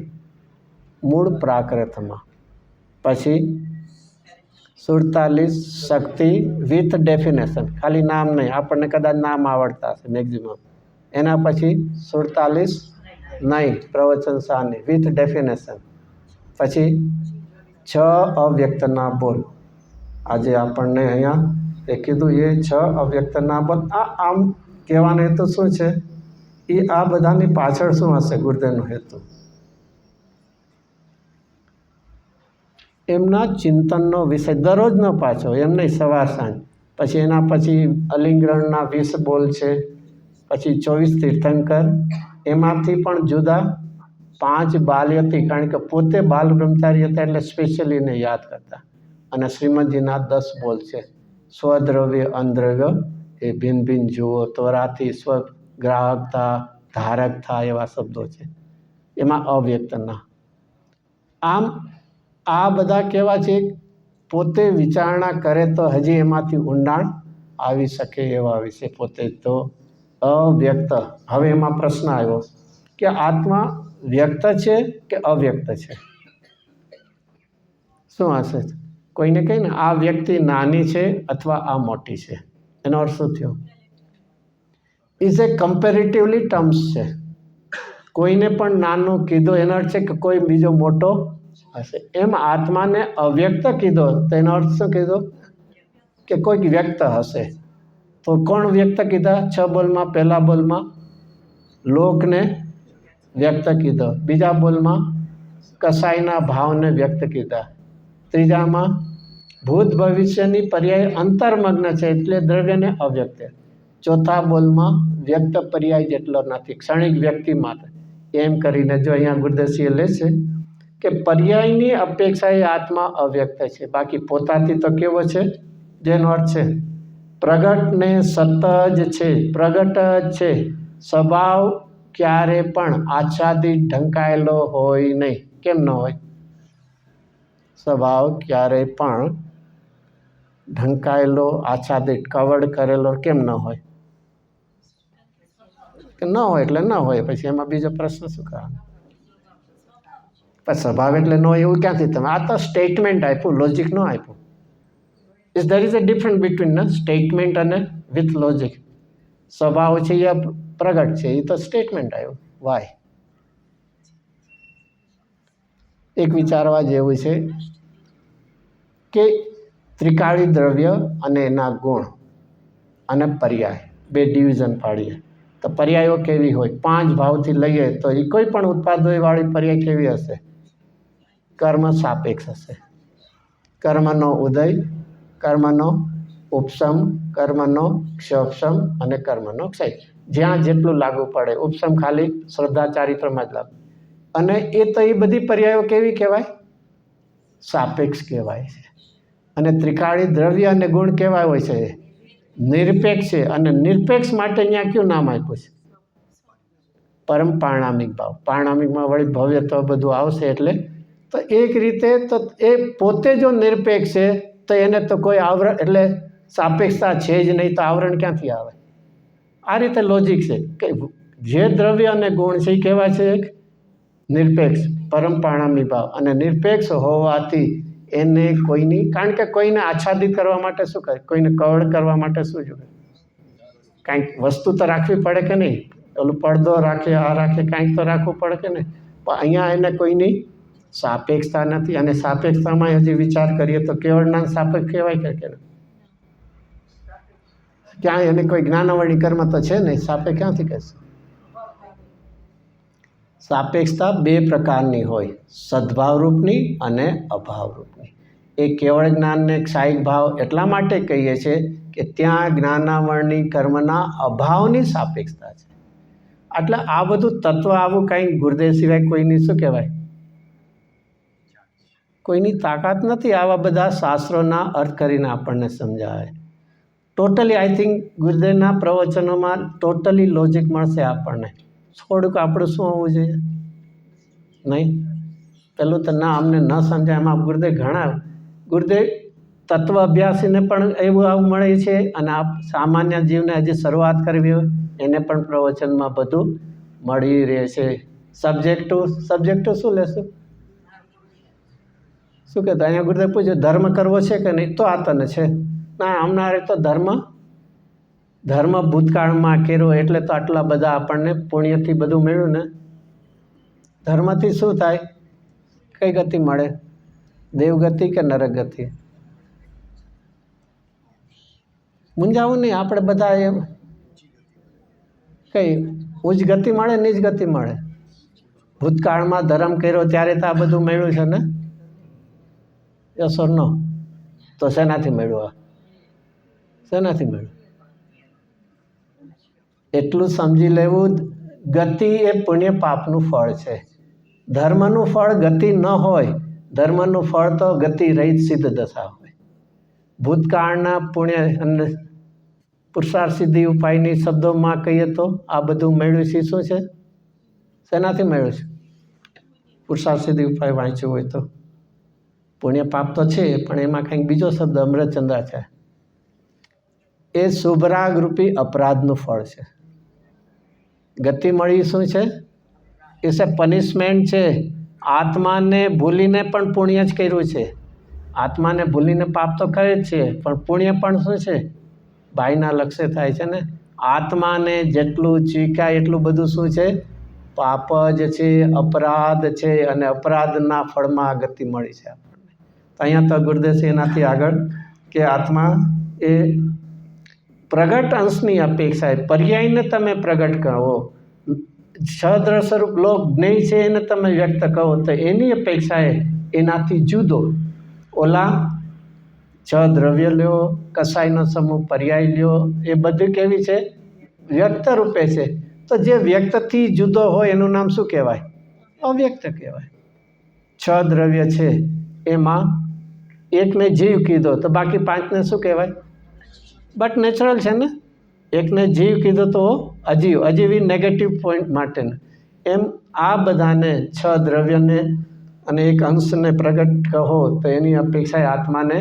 મૂળ પ્રાકૃતમાં. પછી 47 શક્તિ વિથ ડેફિનેશન, ખાલી નામ નહીં, આપણને કદાચ નામ આવડતા હશે મેક્ઝિમમ. એના પછી 47 નહીં, પ્રવચન સારની વિથ ડેફિનેશન. પછી 6 અવ્યક્તના બોલ. આજે આપણને અહીંયા એ કીધું એ 6 અવ્યક્તના બોલ. આમ કહેવાનો હેતુ શું છે? એ આ બધાની પાછળ શું હશે ગુરુદેવનો હેતુ? એમના ચિંતનનો વિષય દરરોજનો પાછો, એમ નહીં સવાર સાંજ. પછી એના પછી અલિંગરણના 20 બોલ છે. પછી 24 તીર્થંકર, એમાંથી પણ જુદા 5 બાલ્યથી, કારણ કે પોતે બાલ બ્રહ્મચારી હતા એટલે સ્પેશિયલી એને યાદ કરતા. અને શ્રીમદજીના 10 બોલ છે. સ્વદ્રવ્ય અનદ્રવ્ય એ ભિન્ન ભિન્ન જુઓ, ત્વરાથી સ્વગ્રાહકતા, ધારકતા એવા શબ્દો છે. એમાં અવ્યક્તના. આમ આ બધા કેવા છે? પોતે વિચારણા કરે તો હજી એમાંથી ઊંડાણ આવી શકે એવા વિશે પોતે તો અવ્યક્ત. હવે એમાં પ્રશ્ન આવ્યો કે આત્મા વ્યક્ત છે કે અવ્યક્ત છે? શું હશે? કોઈને કહીને આ વ્યક્તિ નાની છે અથવા આ મોટી છે, એનો અર્થ શું થયો? ઇઝ એ કમ્પેરેટિવલી ટર્મ્સ છે. કોઈને પણ નાનું કીધું એનો અર્થ છે કે કોઈ બીજો મોટો હશે. એમ આત્માને અવ્યક્ત કીધો તો એનો અર્થ શું કીધો? કે કોઈક વ્યક્ત હશે. તો કોણ વ્યક્ત કીધા? 6 બોલમાં પહેલા બોલમાં લોકને વ્યક્ત કીધો, બીજા બોલમાં કસાઈના ભાવને વ્યક્ત કીધા, ત્રીજામાં ભૂત ભવિષ્યની પર્યાય અંતર્મગ્ન છે એટલે દ્રવ્યને અવ્યક્ત. ચોથા બોલમાં વ્યક્ત પર્યાય જેટલો નથી, ક્ષણિક વ્યક્તિ માત્ર. એમ કરીને જો અહીંયા ગુરુદેવસિંહ લે છે કે પર્યાયની અપેક્ષાએ આત્મા અવ્યક્ત છે, બાકી પોતાથી તો કેવો છે? જેનો અર્થ છે પ્રગટ ને સત જ છે, પ્રગટ જ છે. સ્વભાવ ક્યારે પણ આચ્છાદિત ઢંકાયેલો હોય નહીં. કેમ ન હોય? સ્વભાવ ક્યારે પણ ઢંકાયેલો, આચ્છાદિત, કવડ કરેલો કેમ ન હોય? કે ન હોય એટલે ન હોય. પછી એમાં બીજો પ્રશ્ન શું કરવાનો? પણ સ્વભાવ એટલે ન હોય એવું ક્યાંથી? તમે આ તો સ્ટેટમેન્ટ આપ્યું, લોજિક ન આપ્યું. Is there is a difference between statement અને વિથ લોજિક. સ્વભાવ છે એ પ્રગટ છે, એ તો સ્ટેટમેન્ટ આવ્યું. વાય? એક વિચારવા જેવું છે કે ત્રિકાળી દ્રવ્ય અને એના ગુણ અને પર્યાય બે ડિવિઝન પાડીએ તો પર્યાયો કેવી હોય? 5 ભાવથી લઈએ તો એ કોઈ પણ ઉત્પાદોવાળી પર્યાય કેવી હશે? કર્મ સાપેક્ષ હશે. કર્મનો ઉદય, કર્મનો ઉપસમ, કર્મનો ક્ષપસમ અને કર્મનો ક્ષય. જ્યાં જેટલું લાગુ પડે. ઉપસમ ખાલી શ્રદ્ધા ચારિત્રમાં જ લાગુ. અને એ તો એ બધી પર્યાયો કેવી કહેવાય? સાપેક્ષ કહેવાય છે. અને ત્રિકાળી દ્રવ્ય અને ગુણ કેવા હોય છે? નિરપેક્ષ છે. અને નિરપેક્ષ માટે અહીંયા કયું નામ આપ્યું છે? પરમ પારણામિક ભાવ. પારણામિકમાં વળી ભવ્ય તો બધું આવશે. એટલે તો એક રીતે તો એ પોતે જો નિરપેક્ષ છે તો એને તો કોઈ આવરણ એટલે સાપેક્ષતા છે જ નહીં, તો આવરણ ક્યાંથી આવે? આ રીતે લોજિક છે કે જે દ્રવ્ય અને ગુણ છે એ કહેવાય છે એક નિરપેક્ષ, પરમ પારણામિક ભાવ. અને નિરપેક્ષ હોવાથી એને કોઈની, કારણ કે કોઈને આચ્છાદિત કરવા માટે શું કરે? કોઈને કવળ કરવા માટે શું જોઈએ? કાંઈક વસ્તુ તો રાખવી પડે કે નહીં? ઓલું પડદો રાખે, આ રાખે, કાંઈક તો રાખવું પડે કે નહીં? પણ અહીંયા એને કોઈની સાપેક્ષતા નથી. અને સાપેક્ષતામાં હજી વિચાર કરીએ તો કેવળના સાપેક્ષ કહેવાય કે ક્યાંય એને કોઈ જ્ઞાનાવરણી કર્મ તો છે નહીં, સાપેક્ષ ક્યાંથી કહેશે? સાપેક્ષતા બે પ્રકારની હોય, સદ્ભાવરૂપની અને અભાવરૂપની. એ કેવળ જ્ઞાનને ક્ષાયિક ભાવ એટલા માટે કહીએ છીએ કે ત્યાં જ્ઞાનાવરણી કર્મના અભાવની સાપેક્ષતા છે. એટલે આ બધું તત્વ આવું કંઈ ગુરુદેવ સિવાય કોઈની શું કહેવાય? કોઈની તાકાત નથી આવા બધા શાસ્ત્રોના અર્થ કરીને આપણને સમજાવે. ટોટલી આઈ થિંક ગુરુદેવના પ્રવચનોમાં ટોટલી લોજિક મળશે આપણને. થોડુંક આપણું શું હોવું જોઈએ? નહીં, પેલું તો ના અમને ન સમજાય. એમાં ગુરુદેવ ઘણા, ગુરુદેવ તત્વ અભ્યાસીને પણ એવું આવું મળે છે. અને આ સામાન્ય જીવને હજી શરૂઆત કરવી હોય એને પણ પ્રવચનમાં બધું મળી રહે છે. સબ્જેક્ટ શું લેશું? શું કહેતા? અહીંયા ગુરુદેવ પૂછ્યું ધર્મ કરવો છે કે નહીં? તો આ તને છે ના હમણાં તો ધર્મ ભૂતકાળમાં કર્યો એટલે તો આટલા બધા આપણને પુણ્યથી બધું મળ્યું ને. ધર્મથી શું થાય? કઈ ગતિ મળે? દેવગતિ કે નરક ગતિ? મૂંઝાવું નહીં, આપણે બધા એમ કઈ ઉચ્ચ ગતિ મળે, નીચ ગતિ મળે. ભૂતકાળમાં ધર્મ કર્યો ત્યારે તો આ બધું મળ્યું છે ને? યસ ઓર નો? તો શેનાથી મળ્યું? શેનાથી મળ્યું? એટલું સમજી લેવું, ગતિ એ પુણ્ય પાપનું ફળ છે. ધર્મનું ફળ ગતિ ન હોય. ધર્મનું ફળ તો ગતિ રહિત સિદ્ધ દશા હોય. ભૂતકાળના પુણ્ય અને પુરુષાર્થ સિદ્ધિ ઉપાયની શબ્દોમાં કહીએ તો આ બધું મળ્યું છે શું છે? શેનાથી મળ્યું છે? પુરુષાર્થ સિદ્ધિ ઉપાય વાંચ્યું હોય તો. પુણ્ય પાપ તો છે પણ એમાં કંઈક બીજો શબ્દ અમૃતચંદ્રા છે. એ શુભરાગ રૂપી અપરાધનું ફળ છે. ગતિ મળી શું છે? એ છે પનિશમેન્ટ છે. આત્માને ભૂલીને પણ પુણ્ય જ કર્યું છે. આત્માને ભૂલીને પાપ તો કરે જ છે પણ પુણ્ય પણ શું છે? ભાઈના લક્ષ્ય થાય છે ને. આત્માને જેટલું ચીકાય એટલું બધું શું છે? પાપ જ છે, અપરાધ છે. અને અપરાધના ફળમાં ગતિ મળી છે આપણને. તો અહીંયા તો ગુરુદેવ એનાથી આગળ કે આત્મા એ પ્રગટ અંશની અપેક્ષાએ પર્યાયને તમે પ્રગટ કહો, છદ્ર સ્વરૂપ લોક જ્ઞેય છે એને તમે વ્યક્ત કહો તો એની અપેક્ષાએ એનાથી જુદો ઓલા છ દ્રવ્ય લ્યો, કસાયનો સમૂહ પર્યાય લ્યો, એ બધું કેવી છે? વ્યક્ત રૂપે છે. તો જે વ્યક્તથી જુદો હોય એનું નામ શું કહેવાય? અવ્યક્ત કહેવાય. છ દ્રવ્ય છે એમાં એકને જીવ કીધો તો બાકી 5ને શું કહેવાય? બટ નેચરલ છે ને. એકને જીવ કીધો તો અજીવ, અજીવી નેગેટિવ પોઈન્ટ માટેને. એમ આ બધાને છ દ્રવ્યને અને એક અંશને પ્રગટ કહો તો એની અપેક્ષાએ આત્માને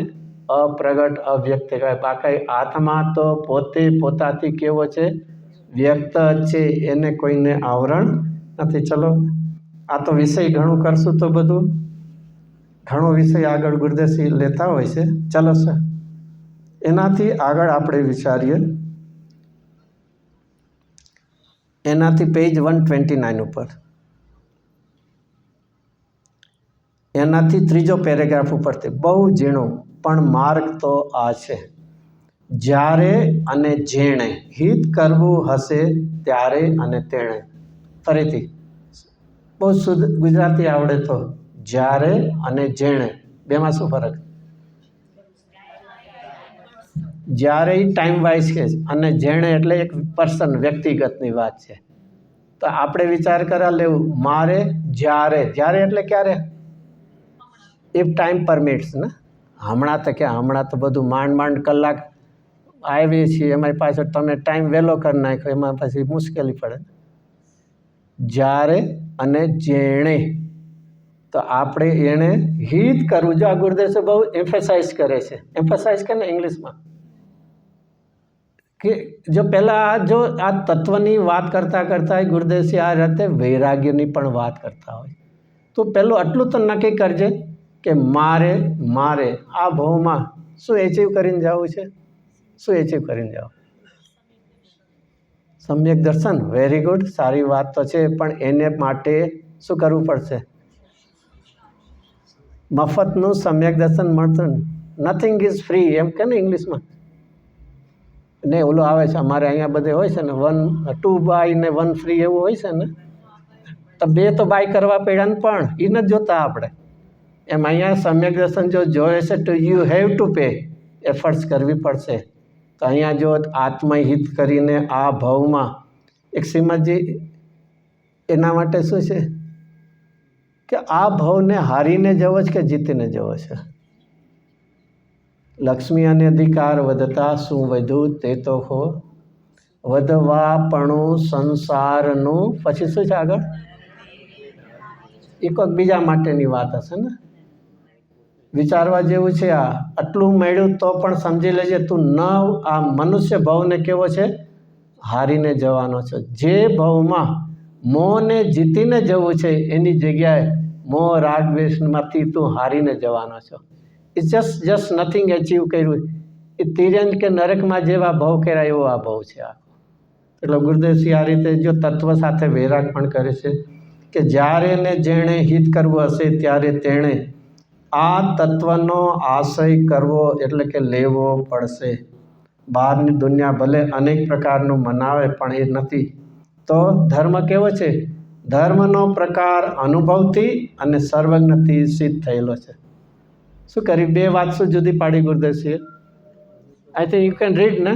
અપ્રગટ અવ્યક્ત કહેવાય. બાકી આત્મા તો પોતે પોતાથી કેવો છે? વ્યક્ત છે. એને કોઈને આવરણ નથી. ચલો આ તો વિષય ઘણું કરશું તો બધું ઘણો વિષય આગળ ગુરુદેવસિંહ લેતા હોય છે. ચલો સર એનાથી આગળ આપણે વિચારીએ. એનાથી પેજ 129 ઉપર એનાથી ત્રીજો પેરેગ્રાફ ઉપરથી બહુ ઝીણું પણ માર્ગ તો આ છે, જ્યારે અને જેણે હિત કરવું હશે ત્યારે અને તેણે. ફરીથી બહુ શુદ્ધ ગુજરાતી આવડે તો, જ્યારે અને જેણે, બેમાં શું ફરક? જ્યારે એ ટાઈમ વાઇઝ છે અને જેણે એટલે એક પર્સન, વ્યક્તિગતની વાત છે. તો આપણે વિચાર કરવા લેવું, મારે જ્યારે, જ્યારે એટલે ક્યારે? ઇફ ટાઈમ પરમિટ્સ ને. હમણાં તો ક્યાં, હમણાં તો બધું માંડ કલાક આવીએ છીએ, એમાં પાછળ તમે ટાઈમ વહેલો કરી નાખ્યો, એમાં પછી મુશ્કેલી પડે. જ્યારે અને જેણે, તો આપણે એને હિત કરવું. જો આ ગુરુદેવ બહુ એમ્ફેસાઇઝ કરે છે, એમ્ફેસાઇઝ કે ને ઇંગ્લિશમાં, કે જો પહેલાં જો આ તત્વની વાત કરતાં કરતાં ગુરુદેવસિંહ આ રીતે વૈરાગ્યની પણ વાત કરતા હોય, તો પહેલું આટલું તો નક્કી કરજે કે મારે આ ભાવમાં શું એચીવ કરીને જવું છે, શું એચીવ કરીને જાવ? સમ્યક દર્શન. વેરી ગુડ, સારી વાત તો છે, પણ એને માટે શું કરવું પડશે? મફતનું સમ્યક દર્શન મળતું, નથિંગ ઇઝ ફ્રી, એમ કે ને ઇંગ્લિશમાં. ને ઓલું આવે છે અમારે અહીંયા બધે હોય છે ને, 2 બાય ને 1 ફ્રી એવું હોય છે ને, તો 2 તો બાય કરવા પડ્યા ને, પણ એ નથી જોતા આપણે. એમ અહીંયા સમ્યક દર્શન જો જોઈએ છે તો you have to pay, efforts કરવી પડશે. તો અહીંયા જો આત્મહિત કરીને આ ભાવમાં એક શ્રીમદજી એના માટે શું છે કે આ ભાવને હારીને જવો છે કે જીતીને જવો છે? લક્ષ્મી અને અધિકાર વધતા શું વધ્યું તે તો હો, વધવાપણું સંસારનું, પછી શું છે આગળ? એ કોઈક બીજા માટેની વાત હશે ને. વિચારવા જેવું છે. આ આટલું મળ્યું તો પણ સમજી લેજે તું ન આ મનુષ્ય ભાવને કેવો છે? હારીને જવાનો છે. જે ભાવમાં મોહને જીતીને જવું છે એની જગ્યાએ મોહ રાગ દ્વેષમાંથી તું હારીને જવાનો છો. ઇટ્સ જસ્ટ નથિંગ એચીવ કર્યું. એ તિર્યંક કે નરકમાં જેવા ભાવ કર્યા એવો આ ભાવ છે આ. એટલે ગુરુદેવસિંહ આ રીતે જો તત્વ સાથે વૈરાગ પણ કરે છે કે જ્યારે ને જેણે હિત કરવું હશે ત્યારે તેણે આ તત્વનો આશય કરવો, એટલે કે લેવો પડશે. બહારની દુનિયા ભલે અનેક પ્રકારનું મનાવે પણ એ નથી. તો ધર્મ કેવો છે? ધર્મનો પ્રકાર અનુભવથી અને સર્વજ્ઞથી સિદ્ધ થયેલો છે. શું કરી? 2 વાત શું જુદી પાડી ગુરુદેવસિંહે? I think you can read ને.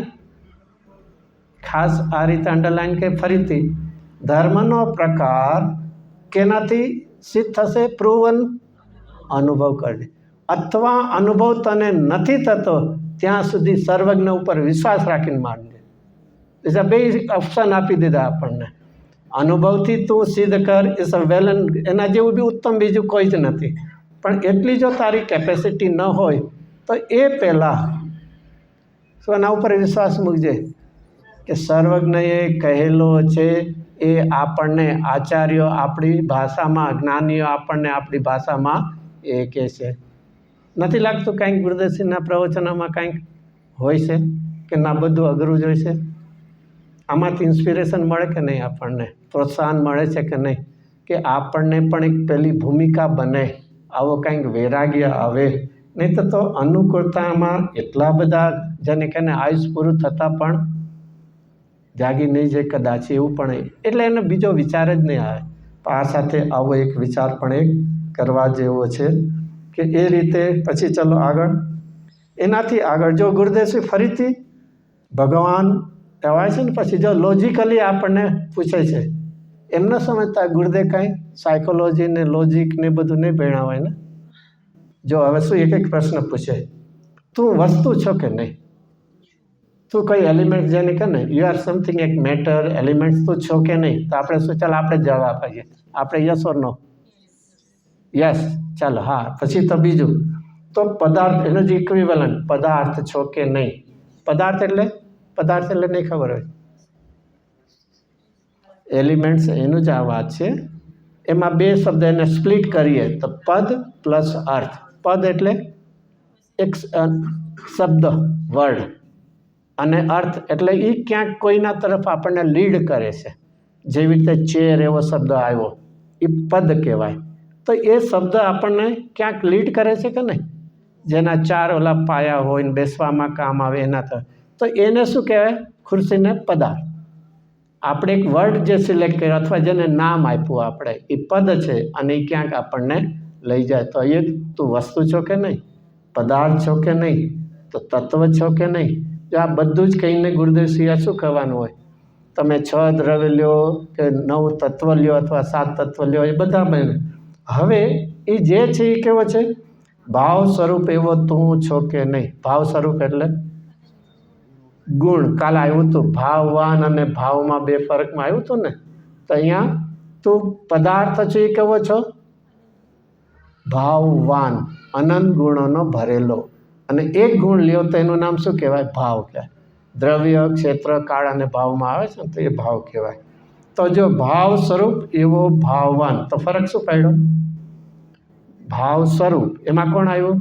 ખાસ આ રીતે અંડરલાઈન કે ફરીથી, ધર્મનો પ્રકાર કેનાથી સિદ્ધ થશે? પ્રૂવન, અનુભવ કરજે. અથવા અનુભવ તને નથી થતો ત્યાં સુધી સર્વજ્ઞ ઉપર વિશ્વાસ રાખીને માનજે. બીજા 2 ઓપ્શન આપી દીધા આપણને. અનુભવથી તું સિદ્ધ કર, ઇઝ અ વેલ, એના જેવું બી ઉત્તમ બીજું કોઈ જ નથી. પણ એટલી જો તારી કેપેસિટી ન હોય તો એ પહેલાં શું એના ઉપર વિશ્વાસ મૂકજે કે સર્વજ્ઞએ કહેલો છે એ આપણને આચાર્યો આપણી ભાષામાં, જ્ઞાનીઓ આપણને આપણી ભાષામાં એ કહે છે. નથી લાગતું કાંઈક ગુરુદેવસિંહના પ્રવચનોમાં કાંઈક હોય છે કે ના બધું અઘરું જ હોય છે? આમાંથી ઇન્સ્પિરેશન મળે કે નહીં? આપણને પ્રોત્સાહન મળે છે કે નહીં? કે આપણને પણ એક પેલી ભૂમિકા બને, આવો કંઈક વૈરાગ્ય આવે. નહીં તો અનુકૂળતામાં એટલા બધા જેને કહે ને આયુષ પૂરું થતાં પણ જાગી નહીં જાય કદાચ, એવું પણ. એટલે એને બીજો વિચાર જ નહીં આવે. આ સાથે આવો એક વિચાર પણ એક કરવા જેવો છે કે એ રીતે પછી ચલો આગળ. એનાથી આગળ જો ગુરુદેવસિંહ ફરીથી ભગવાન કહેવાય છે ને, પછી જો લોજિકલી આપણને પૂછે છે, એમ ન સમજતા ગુરુદેવ કાંઈ સાયકોલોજી ને લોજિક ને બધું નહીં ભણાવાય ને. જો હવે શું એક પ્રશ્ન પૂછે, તું વસ્તુ છો કે નહીં? તું કઈ એલિમેન્ટ જેને કહે ને યુ આર સમથિંગ, એક મેટર એલિમેન્ટ તું છો કે નહીં? તો આપણે શું, ચાલો આપણે જવાબ આપીએ. આપણે યસ ઓર નો? યસ. ચાલો હા. પછી તો બીજું તો પદાર્થ, એનો જે ઇક્વિવેલન્ટ પદાર્થ છો કે નહીં? પદાર્થ એટલે નહીં ખબર હોય. એલિમેન્ટ્સ એનું જ આ વાત છે. એમાં 2 શબ્દ એને સ્પ્લિટ કરીએ તો પદ પ્લસ અર્થ. પદ એટલે એક શબ્દ, વર્ડ, અને અર્થ એટલે એ ક્યાંક કોઈના તરફ આપણને લીડ કરે છે. જેવી રીતે ચેર એવો શબ્દ આવ્યો, એ પદ કહેવાય. તો એ શબ્દ આપણને ક્યાંક લીડ કરે છે કે નહીં? જેના 4 ઓલા પાયા હોય ને બેસવામાં કામ આવે એના તો એને શું કહેવાય? ખુરશીને પદાર્થ. આપણે એક વર્ડ જે સિલેક્ટ કર્યો અથવા જેને નામ આપ્યું આપણે એ પદ છે અને એ ક્યાંક આપણને લઈ જાય. તો એ તું વસ્તુ છો કે નહીં, પદાર્થ છો કે નહીં, તો તત્વ છો કે નહીં. જો આ બધું જ કહીને ગુરુદેવ સિવાય શું કહેવાનું હોય? તમે 6 દ્રવ્ય લ્યો કે 9 તત્વ લ્યો અથવા 7 તત્વ લ્યો, એ બધા બને. હવે એ જે છે એ કેવો છે? ભાવ સ્વરૂપ એવો તું છો કે નહીં. ભાવ સ્વરૂપ એટલે ગુણ. કાલે આવ્યું હતું ભાવવાન અને ભાવમાં 2 ફરકમાં આવ્યું હતું ને. તો અહીંયા તું પદાર્થ છે એ કેવો છો? ભાવવાન, અનંત ગુણોનો ભરેલો. અને એક ગુણ લ્યો તો એનું નામ શું કહેવાય? ભાવ કહેવાય. દ્રવ્ય, ક્ષેત્ર, કાળ અને ભાવમાં આવે છે ને તો એ ભાવ કહેવાય. તો જો ભાવ સ્વરૂપ એવો ભાવવાન, તો ફરક શું પડ્યો? ભાવ સ્વરૂપ એમાં કોણ આવ્યું?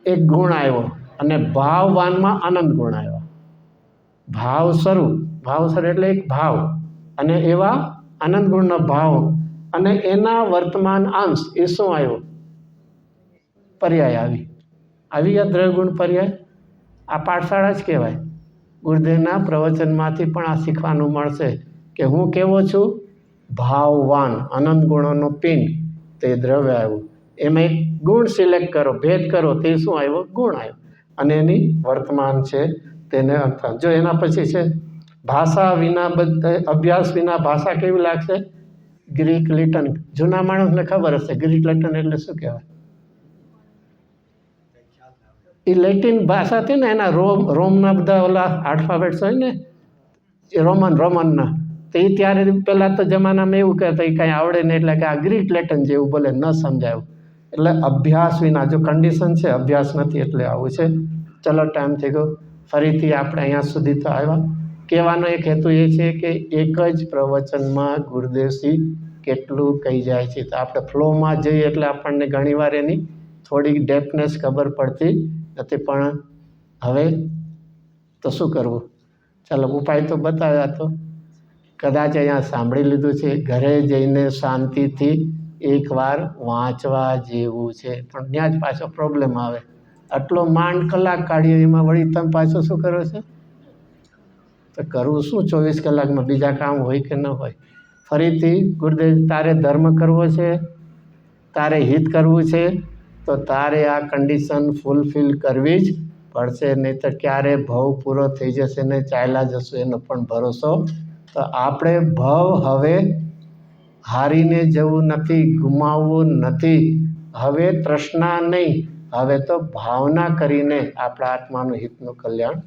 એક ગુણ આવ્યો. અને ભાવવાનમાં અનંત ગુણ આવ્યા. ભાવ સ્વરૂપ, ભાવ સ્વરૂપ એટલે એક ભાવ અને એવા અનંત ગુણનો ભાવ અને એના વર્તમાન અંશ એ શું આવ્યો? પર્યાય આવી ગયા દ્રવ્ય ગુણ પર્યાય. આ પાઠશાળા જ કહેવાય. ગુરુદેવના પ્રવચનમાંથી પણ આ શીખવાનું મળશે કે હું કેવો છું? ભાવવાન, અનંત ગુણોનો પિંડ, તે દ્રવ્ય આવ્યું. એમાં એક ગુણ સિલેક્ટ કરો, ભેદ કરો, તે શું આવ્યો? ગુણ આવ્યો. અને એની વર્તમાન છે તેને અર્થ. જો એના પછી છે ભાષા વિના, અભ્યાસ વિના ભાષા કેવી લાગશે? Greek Litton. જૂના માણસને ખબર હશે ગ્રીક લિટન એટલે શું કહેવાય? એ લેટિન ભાષા હતી ને, એના રોમના બધા ઓલા આલ્ફાબેટ્સ હોય ને, એ રોમનના, તો એ ત્યારે પહેલાં તો જમાનામાં એવું કહેતા એ કાંઈ આવડે નહીં એટલે કે આ ગ્રીક લેટિન જેવું બોલે, ન સમજાયું. એટલે અભ્યાસ વિના, જો કન્ડિશન છે અભ્યાસ નથી એટલે આવું છે. ચલો ટાઈમ થઈ ગયો. ફરીથી આપણે અહીંયા સુધી તો આવ્યા. કહેવાનો એક હેતુ એ છે કે એક જ પ્રવચનમાં ગુરુદેવશ્રી કેટલું કહી જાય છે. તો આપણે ફ્લોમાં જઈએ એટલે આપણને ઘણીવાર એની થોડીક ડેપ્થનેસ ખબર પડતી નથી. પણ હવે તો શું કરવું? ચાલો ઉપાય તો બતાવ્યા. તો કદાચ અહીંયા સાંભળી લીધું છે, ઘરે જઈને શાંતિથી એકવાર વાંચવા જેવું છે. પણ ત્યાં જ પાછો પ્રોબ્લેમ આવે. આટલો માંડ કલાક કાઢીએ એમાં વળી તમે પાછો શું કરો છો? તો કરવું શું 24 કલાકમાં? બીજા કામ હોય કે ન હોય? ફરીથી ગુરુદેવ, તારે ધર્મ કરવો છે, તારે હિત કરવું છે, તો તારે આ કન્ડિશન ફૂલફિલ કરવી જ પડશે. નહીં તો ક્યારે ભવ પૂરો થઈ જશે ને ચાલ્યા જશું એનો પણ ભરોસો. તો આપણે ભવ હવે હારીને જવું નથી, ગુમાવવું નથી. હવે તૃષ્ણા નહીં, હવે તો ભાવના કરીને આપણા આત્માનું હિતનું કલ્યાણ.